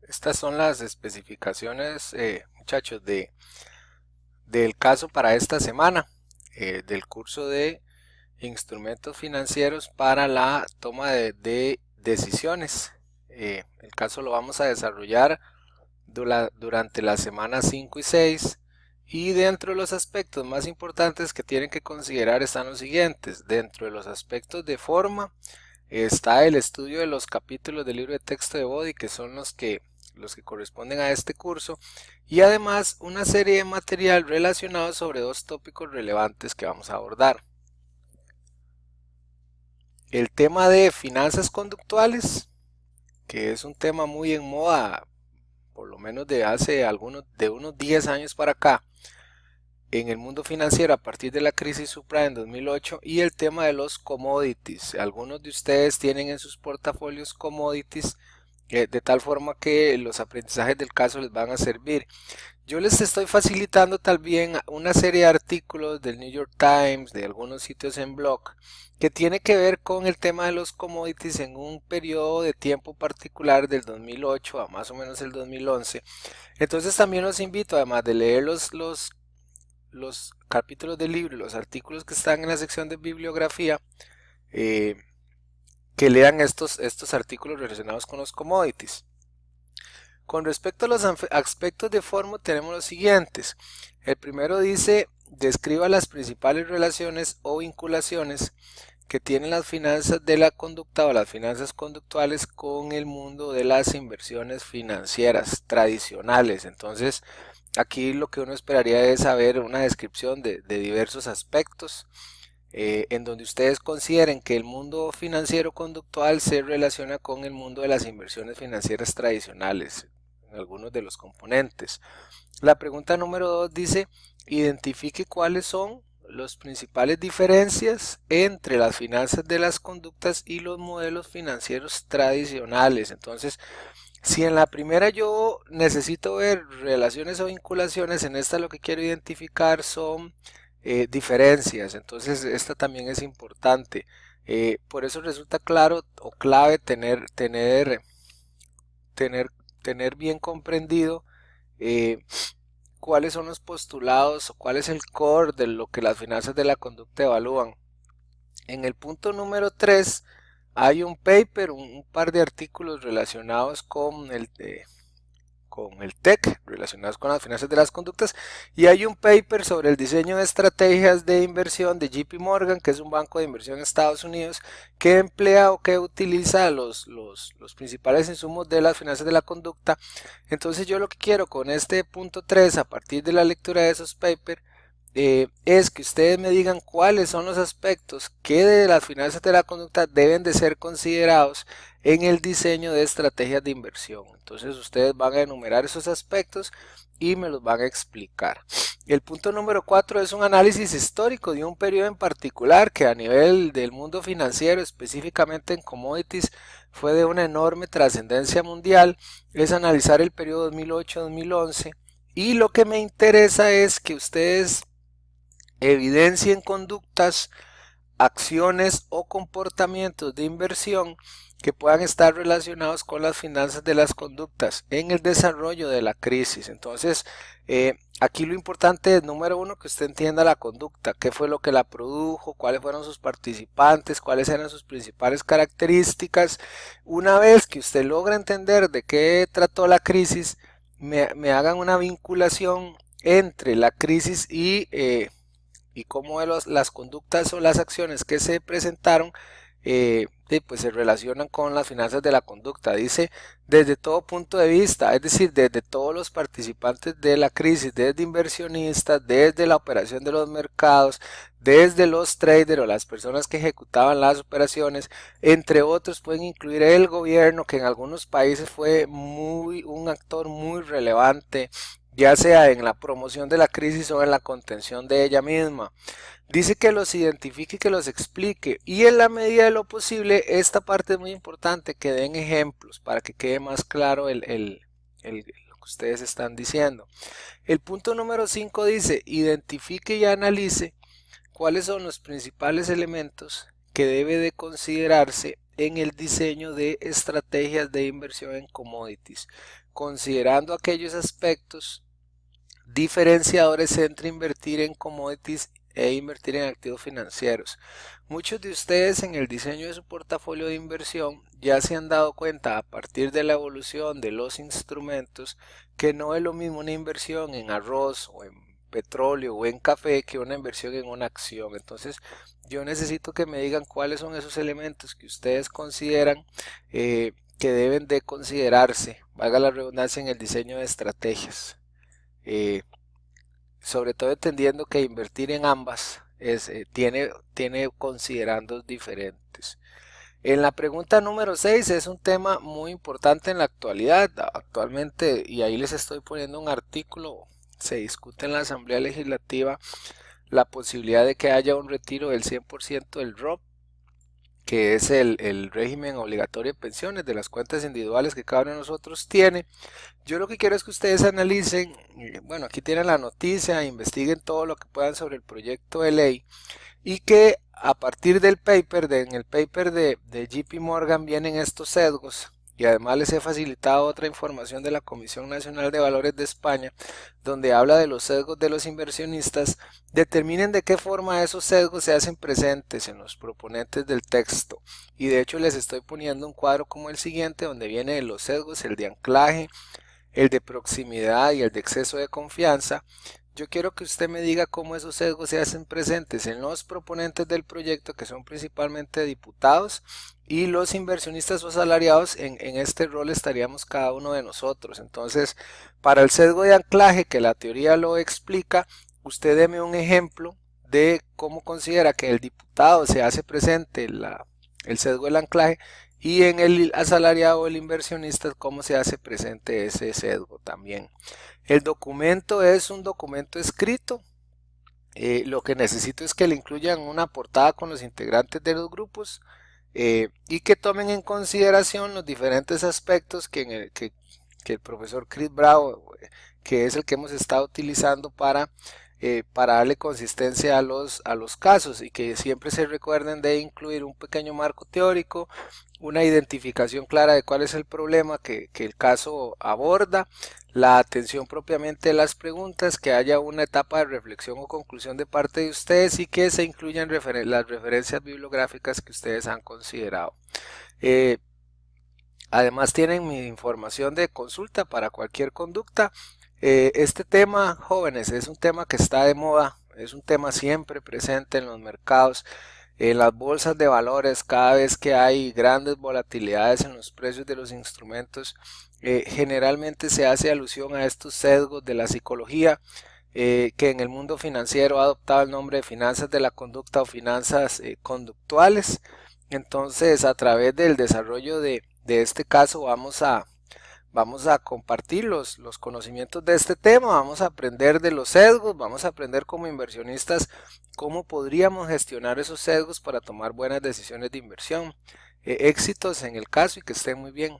Estas son las especificaciones, muchachos, del caso para esta semana, del curso de instrumentos financieros para la toma de decisiones. El caso lo vamos a desarrollar durante las semanas 5 y 6 y dentro de los aspectos más importantes que tienen que considerar están los siguientes. Dentro de los aspectos de forma está el estudio de los capítulos del libro de texto de Body, que son los que corresponden a este curso, y además una serie de material relacionado sobre dos tópicos relevantes que vamos a abordar. El tema de finanzas conductuales, que es un tema muy en moda, por lo menos de unos 10 años para acá, en el mundo financiero a partir de la crisis subprime en 2008, y el tema de los commodities. Algunos de ustedes tienen en sus portafolios commodities, de tal forma que los aprendizajes del caso les van a servir. Yo les estoy facilitando también una serie de artículos del New York Times, de algunos sitios en blog, que tiene que ver con el tema de los commodities en un periodo de tiempo particular del 2008 a más o menos el 2011. Entonces también los invito, además de leer los capítulos del libro y los artículos que están en la sección de bibliografía, eh, que lean estos artículos relacionados con los commodities. Con respecto a los aspectos de forma tenemos los siguientes. El primero dice, describa las principales relaciones o vinculaciones que tienen las finanzas de la conducta o las finanzas conductuales con el mundo de las inversiones financieras tradicionales. Entonces, aquí lo que uno esperaría es saber una descripción de diversos aspectos en donde ustedes consideren que el mundo financiero conductual se relaciona con el mundo de las inversiones financieras tradicionales, en algunos de los componentes. La pregunta número 2 dice, identifique cuáles son las principales diferencias entre las finanzas de las conductas y los modelos financieros tradicionales. Entonces, si en la primera yo necesito ver relaciones o vinculaciones, en esta lo que quiero identificar son diferencias. Entonces, esta también es importante. Por eso resulta claro o clave tener, tener bien comprendido eh, cuáles son los postulados o cuál es el core de lo que las finanzas de la conducta evalúan. En el punto número 3 hay un paper, un par de artículos relacionados con el TEC, relacionados con las finanzas de las conductas, y hay un paper sobre el diseño de estrategias de inversión de JP Morgan, que es un banco de inversión en Estados Unidos, que emplea o que utiliza los principales insumos de las finanzas de la conducta. Entonces yo lo que quiero con este punto 3, a partir de la lectura de esos papers, es que ustedes me digan cuáles son los aspectos que de las finanzas de la conducta deben de ser considerados en el diseño de estrategias de inversión. Entonces ustedes van a enumerar esos aspectos y me los van a explicar. El punto número 4 es un análisis histórico de un periodo en particular que a nivel del mundo financiero, específicamente en commodities, fue de una enorme trascendencia mundial. Es analizar el periodo 2008-2011 y lo que me interesa es que ustedes evidencien conductas, acciones o comportamientos de inversión que puedan estar relacionados con las finanzas de las conductas en el desarrollo de la crisis. Entonces, aquí lo importante es, número uno, que usted entienda la conducta, qué fue lo que la produjo, cuáles fueron sus participantes, cuáles eran sus principales características. Una vez que usted logra entender de qué trató la crisis, me hagan una vinculación entre la crisis y cómo las conductas o las acciones que se presentaron pues se relacionan con las finanzas de la conducta. Dice desde todo punto de vista, es decir, desde todos los participantes de la crisis, desde inversionistas, desde la operación de los mercados, desde los traders o las personas que ejecutaban las operaciones, entre otros pueden incluir el gobierno, que en algunos países fue un actor muy relevante, ya sea en la promoción de la crisis o en la contención de ella misma. Dice que los identifique y que los explique, y en la medida de lo posible, esta parte es muy importante, que den ejemplos para que quede más claro lo que ustedes están diciendo. El punto número 5 dice, identifique y analice cuáles son los principales elementos que debe de considerarse en el diseño de estrategias de inversión en commodities, considerando aquellos aspectos diferenciadores entre invertir en commodities e invertir en activos financieros. Muchos de ustedes en el diseño de su portafolio de inversión ya se han dado cuenta a partir de la evolución de los instrumentos que no es lo mismo una inversión en arroz o en petróleo o en café que una inversión en una acción. Entonces yo necesito que me digan cuáles son esos elementos que ustedes consideran que deben de considerarse, valga la redundancia, en el diseño de estrategias. Sobre todo entendiendo que invertir en ambas tiene considerandos diferentes. En la pregunta número 6 es un tema muy importante en la actualidad. Actualmente, y ahí les estoy poniendo un artículo, se discute en la Asamblea Legislativa la posibilidad de que haya un retiro del 100% del ROP, que es el régimen obligatorio de pensiones de las cuentas individuales que cada uno de nosotros tiene. Yo lo que quiero es que ustedes analicen, bueno, aquí tienen la noticia, investiguen todo lo que puedan sobre el proyecto de ley y que a partir del paper, en el paper de JP Morgan vienen estos sesgos. Y además les he facilitado otra información de la Comisión Nacional de Valores de España, donde habla de los sesgos de los inversionistas. Determinen de qué forma esos sesgos se hacen presentes en los proponentes del texto. Y de hecho les estoy poniendo un cuadro como el siguiente, donde viene de los sesgos, el de anclaje, el de proximidad y el de exceso de confianza. Yo quiero que usted me diga cómo esos sesgos se hacen presentes en los proponentes del proyecto, que son principalmente diputados, y los inversionistas o asalariados. En este rol estaríamos cada uno de nosotros. Entonces, para el sesgo de anclaje, que la teoría lo explica, usted deme un ejemplo de cómo considera que el diputado se hace presente el sesgo del anclaje, y en el asalariado o el inversionista cómo se hace presente ese sesgo también. El documento es un documento escrito. Lo que necesito es que le incluyan una portada con los integrantes de los grupos y que tomen en consideración los diferentes aspectos que el profesor Chris Bravo, que es el que hemos estado utilizando para darle consistencia a los casos, y que siempre se recuerden de incluir un pequeño marco teórico, una identificación clara de cuál es el problema que el caso aborda, la atención propiamente de las preguntas, que haya una etapa de reflexión o conclusión de parte de ustedes y que se incluyan las referencias bibliográficas que ustedes han considerado. Además tienen mi información de consulta para cualquier conducta. Este tema, jóvenes, es un tema que está de moda, es un tema siempre presente en los mercados, en las bolsas de valores. Cada vez que hay grandes volatilidades en los precios de los instrumentos, generalmente se hace alusión a estos sesgos de la psicología, que en el mundo financiero ha adoptado el nombre de finanzas de la conducta o finanzas conductuales. Entonces, a través del desarrollo de este caso vamos a compartir los conocimientos de este tema, vamos a aprender de los sesgos, vamos a aprender como inversionistas cómo podríamos gestionar esos sesgos para tomar buenas decisiones de inversión. Éxitos en el caso y que estén muy bien.